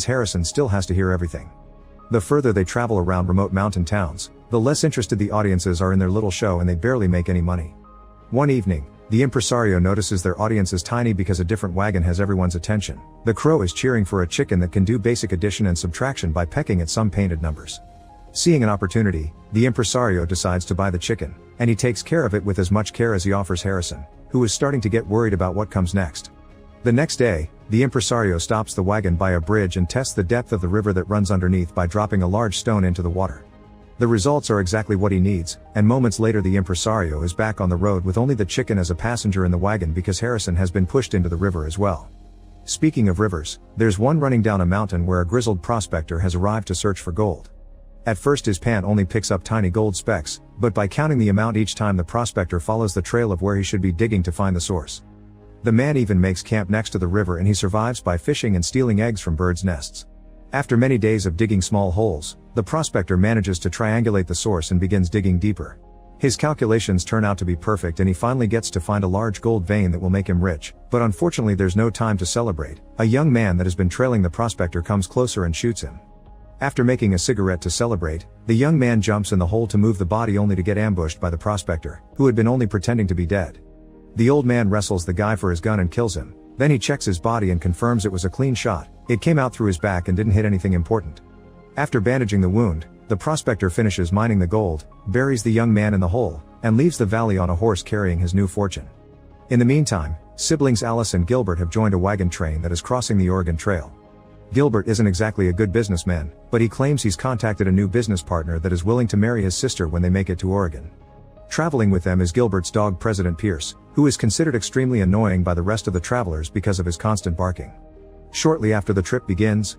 Harrison still has to hear everything. The further they travel around remote mountain towns, the less interested the audiences are in their little show, and they barely make any money. One evening, the impresario notices their audience is tiny because a different wagon has everyone's attention. The crow is cheering for a chicken that can do basic addition and subtraction by pecking at some painted numbers. Seeing an opportunity, the impresario decides to buy the chicken, and he takes care of it with as much care as he offers Harrison, who is starting to get worried about what comes next. The next day, the impresario stops the wagon by a bridge and tests the depth of the river that runs underneath by dropping a large stone into the water. The results are exactly what he needs, and moments later the impresario is back on the road with only the chicken as a passenger in the wagon because Harrison has been pushed into the river as well. Speaking of rivers, there's one running down a mountain where a grizzled prospector has arrived to search for gold. At first his pant only picks up tiny gold specks, but by counting the amount each time the prospector follows the trail of where he should be digging to find the source. The man even makes camp next to the river, and he survives by fishing and stealing eggs from birds' nests. After many days of digging small holes, the prospector manages to triangulate the source and begins digging deeper. His calculations turn out to be perfect, and he finally gets to find a large gold vein that will make him rich, but unfortunately there's no time to celebrate. A young man that has been trailing the prospector comes closer and shoots him. After making a cigarette to celebrate, the young man jumps in the hole to move the body, only to get ambushed by the prospector, who had been only pretending to be dead. The old man wrestles the guy for his gun and kills him. Then he checks his body and confirms it was a clean shot. It came out through his back and didn't hit anything important. After bandaging the wound, the prospector finishes mining the gold, buries the young man in the hole, and leaves the valley on a horse carrying his new fortune. In the meantime, siblings Alice and Gilbert have joined a wagon train that is crossing the Oregon Trail. Gilbert isn't exactly a good businessman, but he claims he's contacted a new business partner that is willing to marry his sister when they make it to Oregon. Traveling with them is Gilbert's dog President Pierce, who is considered extremely annoying by the rest of the travelers because of his constant barking. Shortly after the trip begins,